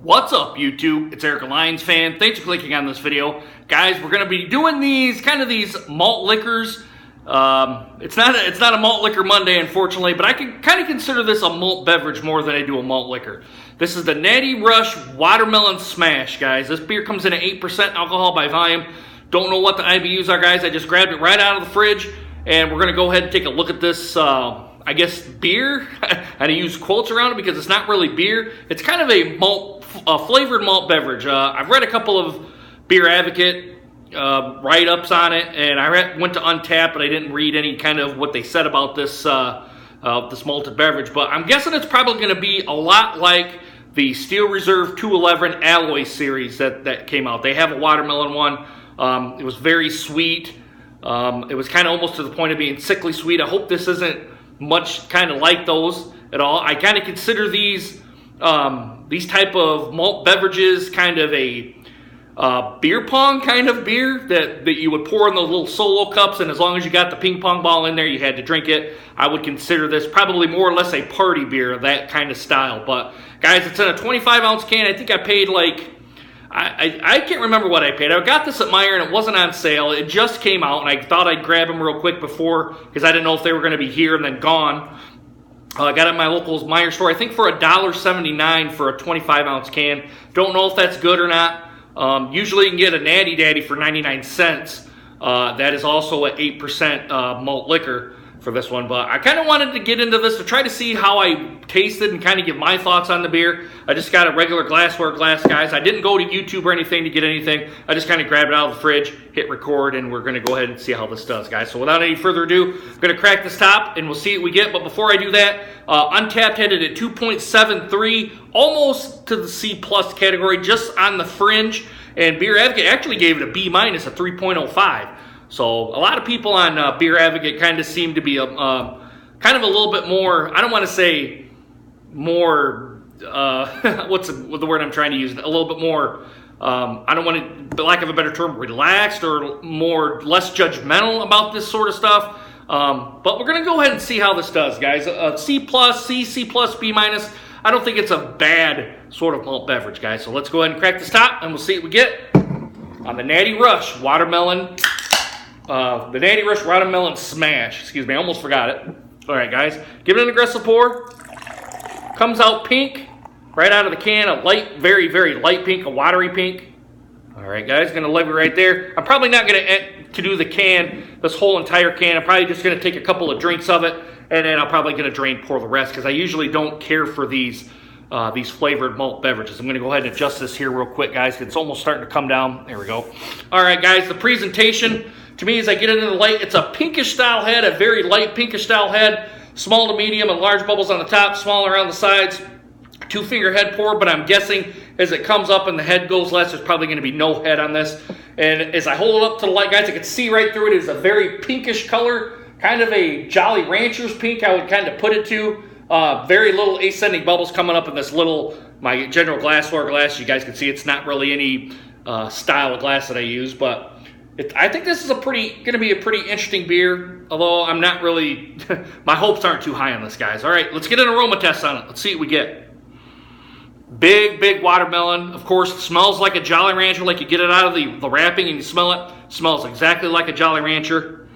What's up, YouTube? It's Eric, a Lions fan. Thanks for clicking on this video. Guys, we're going to be doing these malt liquors. It's not a malt liquor Monday, unfortunately, but I can kind of consider this a malt beverage more than I do a malt liquor. This is the Natty Rush Watermelon Smash, guys. This beer comes in at 8% alcohol by volume. Don't know what the IBUs are, guys. I just grabbed it right out of the fridge, and we're going to go ahead and take a look at this, I guess, beer. I use quotes around it because it's not really beer. It's kind of a flavored malt beverage. I've read a couple of Beer Advocate write-ups on it, and I went to Untappd, but I didn't read any kind of what they said about this this malted beverage. But I'm guessing it's probably going to be a lot like the Steel Reserve 211 Alloy series that came out. They have a watermelon one. It was very sweet. It was kind of almost to the point of being sickly sweet. I hope this isn't much kind of like those at all. I kind of consider these type of malt beverages kind of a beer pong kind of beer that you would pour in those little solo cups, and as long as you got the ping pong ball in there, you had to drink it. I would consider this probably more or less a party beer, that kind of style. But guys, it's in a 25-ounce can. I think I paid like, I can't remember what I paid. I got this at Meijer and it wasn't on sale. It just came out, and I thought I'd grab them real quick before, because I didn't know if they were going to be here and then gone. I got it at my local Meijer store, I think for $1.79 for a 25-ounce can. Don't know if that's good or not. Usually you can get a Natty Daddy for 99 cents. That is also an 8% malt liquor for this one. But I kind of wanted to get into this to try to see how I tasted and kind of give my thoughts on the beer. I just got a regular glassware glass, guys. I didn't go to YouTube or anything to get anything. I just kind of grabbed it out of the fridge, hit record, and we're going to go ahead and see how this does, guys. So without any further ado, I'm going to crack this top, and we'll see what we get. But before I do that, Untappd had it at 2.73, almost to the C+ category, just on the fringe. And Beer Advocate actually gave it a B-, a 3.05. So a lot of people on Beer Advocate kind of seem to be kind of a little bit more, I don't want to say more, what's the word I'm trying to use? A little bit more, I don't want to, for lack of a better term, relaxed or less judgmental about this sort of stuff. But we're going to go ahead and see how this does, guys. C+, C+, B-. I don't think it's a bad sort of malt beverage, guys. So let's go ahead and crack this top, and we'll see what we get on the Natty Rush Watermelon. The Natty Rush Watermelon Smash. Excuse me, I almost forgot it. All right, guys. Give it an aggressive pour. Comes out pink right out of the can. A light, very, very light pink, a watery pink. All right, guys. Going to leave it right there. I'm probably not going to do the can, this whole entire can. I'm probably just going to take a couple of drinks of it, and then I'm probably going to pour the rest, because I usually don't care for these flavored malt beverages. I'm going to go ahead and adjust this here real quick, guys. It's almost starting to come down. There we go. All right, guys. The presentation, to me, as I get it in the light, it's a pinkish style head, a very light pinkish style head, small to medium and large bubbles on the top, small around the sides, 2-finger head pour, but I'm guessing as it comes up and the head goes less, there's probably going to be no head on this. And as I hold it up to the light, guys, I can see right through it. It is a very pinkish color, kind of a Jolly Ranchers pink, I would kind of put it to. Very little ascending bubbles coming up in this my general glassware glass. You guys can see it's not really any style of glass that I use, but I think this is going to be a pretty interesting beer, although I'm not really, my hopes aren't too high on this, guys. All right, let's get an aroma test on it. Let's see what we get. Big, big watermelon. Of course, it smells like a Jolly Rancher, like you get it out of the wrapping and you smell it. It smells exactly like a Jolly Rancher.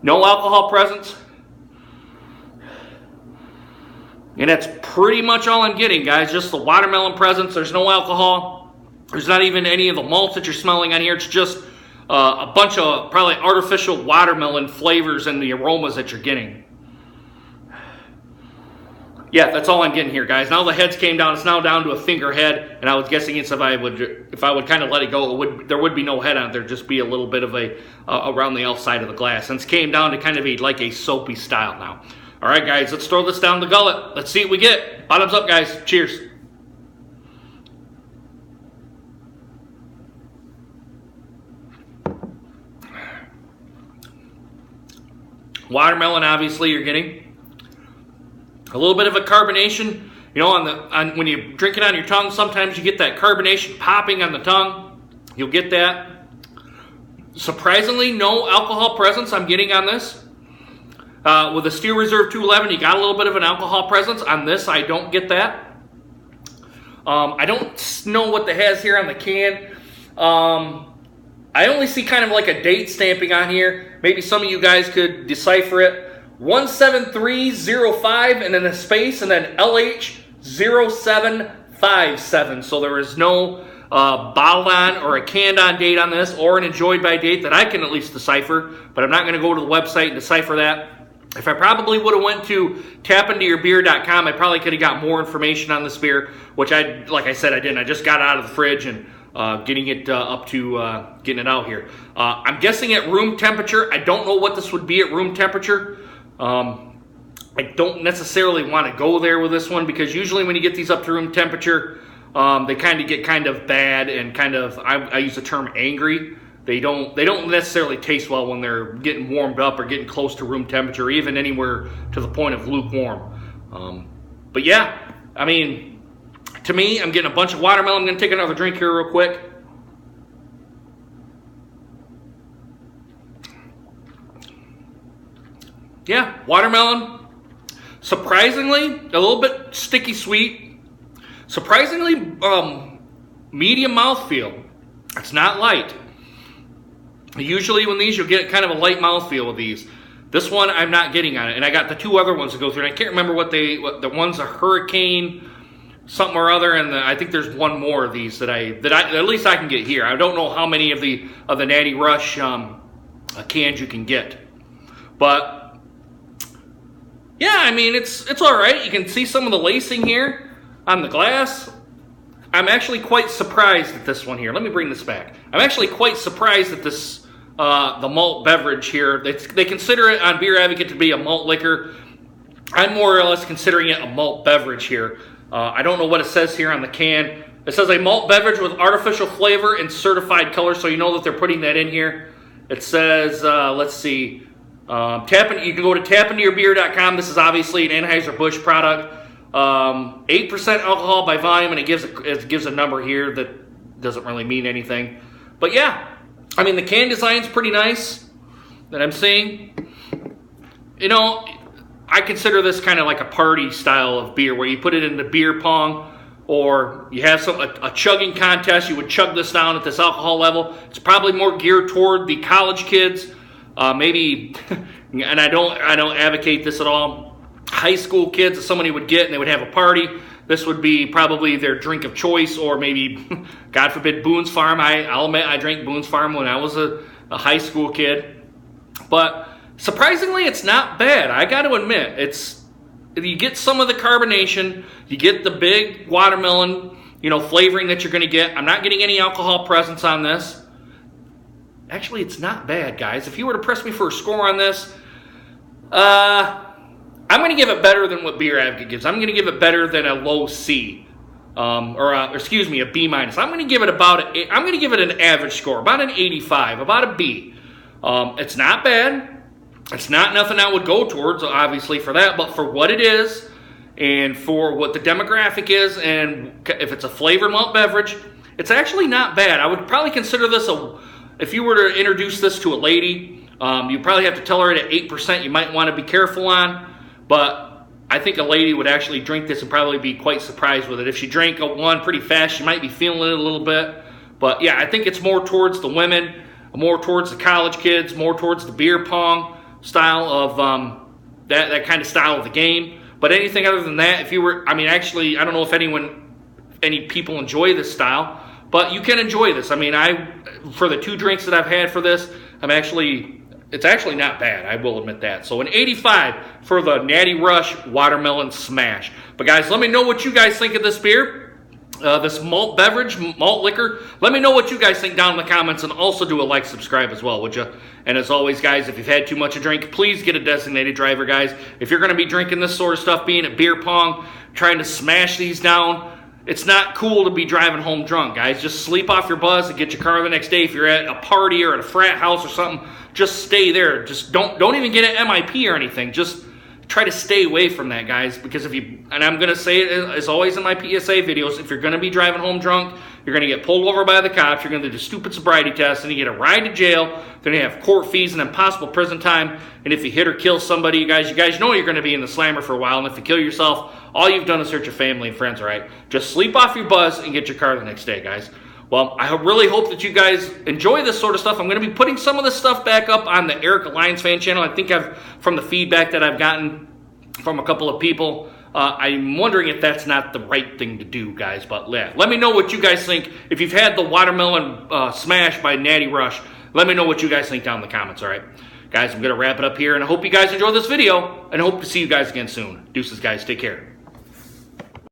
No alcohol presence. And that's pretty much all I'm getting, guys. Just the watermelon presence. There's no alcohol. There's not even any of the malts that you're smelling on here. It's just a bunch of probably artificial watermelon flavors and the aromas that you're getting. Yeah, that's all I'm getting here, guys. Now the heads came down. It's now down to a finger head, and I was guessing if I would kind of let it go, there would be no head on it. There'd just be a little bit of a around the outside of the glass. And it came down to kind of like a soapy style now. All right, guys, let's throw this down the gullet. Let's see what we get. Bottoms up, guys. Cheers. Watermelon, obviously, you're getting. A little bit of a carbonation. You know, when you drink it on your tongue, sometimes you get that carbonation popping on the tongue. You'll get that. Surprisingly, no alcohol presence I'm getting on this. With a Steel Reserve 211, you got a little bit of an alcohol presence. On this, I don't get that. I don't know what it has here on the can. I only see kind of like a date stamping on here. Maybe some of you guys could decipher it. 17305 and then a space and then LH0757. So there is no bottled on or a canned on date on this, or an enjoyed by date that I can at least decipher, but I'm not going to go to the website and decipher that. If I probably would have went to tapintoyourbeer.com, I probably could have got more information on this beer, which like I said, I didn't. I just got it out of the fridge and getting it up to getting it out here. I'm guessing at room temperature. I don't know what this would be at room temperature. I don't necessarily want to go there with this one, because usually when you get these up to room temperature, they kind of get kind of bad and kind of, I use the term angry. They don't necessarily taste well when they're getting warmed up or getting close to room temperature, or even anywhere to the point of lukewarm. But yeah, I mean, to me, I'm getting a bunch of watermelon. I'm going to take another drink here real quick. Yeah, watermelon. Surprisingly, a little bit sticky sweet. Surprisingly, medium mouthfeel. It's not light. Usually when these, you'll get kind of a light mouthfeel with these. This one, I'm not getting on it. And I got the two other ones to go through. And I can't remember what the one's a Hurricane something or other, and I think there's one more of these that at least I can get here. I don't know how many of the Natty Rush cans you can get. But yeah, I mean, it's all right. You can see some of the lacing here on the glass. I'm actually quite surprised at this one here. Let me bring this back. I'm actually quite surprised at this, the malt beverage here. They consider it on Beer Advocate to be a malt liquor. I'm more or less considering it a malt beverage here. I don't know what it says here on the can. It says a malt beverage with artificial flavor and certified color, so you know that they're putting that in here. It says, let's see, you can go to tapintoyourbeer.com. This is obviously an Anheuser-Busch product. 8% alcohol by volume, and it gives a number here that doesn't really mean anything. But yeah, I mean, the can design's pretty nice that I'm seeing. You know, I consider this kind of like a party style of beer, where you put it into beer pong, or you have a chugging contest. You would chug this down at this alcohol level. It's probably more geared toward the college kids, maybe. And I don't advocate this at all. High school kids, if somebody would get and they would have a party, this would be probably their drink of choice, or maybe, God forbid, Boone's Farm. I'll admit I drank Boone's Farm when I was a high school kid. But surprisingly, it's not bad. I got to admit, you get some of the carbonation, you get the big watermelon, flavoring that you're going to get. I'm not getting any alcohol presence on this. Actually, it's not bad, guys. If you were to press me for a score on this, I'm going to give it better than what Beer Advocate gives. I'm going to give it better than a low C, excuse me, a B minus. I'm going to give it I'm going to give it an average score, about an 85, about a B. It's not bad. It's not nothing I would go towards, obviously, for that, but for what it is, and for what the demographic is, and if it's a flavored malt beverage, it's actually not bad. I would probably consider this if you were to introduce this to a lady, you probably have to tell her at 8%. You might want to be careful on. But I think a lady would actually drink this and probably be quite surprised with it. If she drank one pretty fast, she might be feeling it a little bit. But yeah, I think it's more towards the women, more towards the college kids, more towards the beer pong style of that kind of style of the game. But anything other than that, actually, I don't know if any people enjoy this style, but you can enjoy this. I mean, for the two drinks that I've had for this, it's actually not bad, I will admit that. So an 85 for the Natty Rush Watermelon Smash. But guys, let me know what you guys think of this beer, this malt beverage, malt liquor. Let me know what you guys think down in the comments, and also do a like, subscribe as well, would you? And as always, guys, if you've had too much to drink, please get a designated driver, guys. If you're going to be drinking this sort of stuff, being at beer pong, trying to smash these down, it's not cool to be driving home drunk, guys. Just sleep off your buzz and get your car the next day. If you're at a party or at a frat house or something, just stay there. Just don't even get an MIP or anything. Just try to stay away from that, guys. Because and I'm going to say it as always in my PSA videos, if you're going to be driving home drunk, You're going to get pulled over by the cops. You're going to do stupid sobriety tests, and you get a ride to jail. Then you have court fees and impossible prison time. And if you hit or kill somebody, you guys know you're going to be in the slammer for a while. And if you kill yourself, all you've done is hurt your family and friends, all right? Just sleep off your buzz and get your car the next day, guys. Well, I really hope that you guys enjoy this sort of stuff. I'm going to be putting some of this stuff back up on the Eric Lions fan channel. I think from the feedback that I've gotten from a couple of people, I'm wondering if that's not the right thing to do, guys. But yeah, let me know what you guys think. If you've had the watermelon smash by Natty Rush, let me know what you guys think down in the comments, all right? Guys, I'm going to wrap it up here, and I hope you guys enjoyed this video, and I hope to see you guys again soon. Deuces, guys. Take care.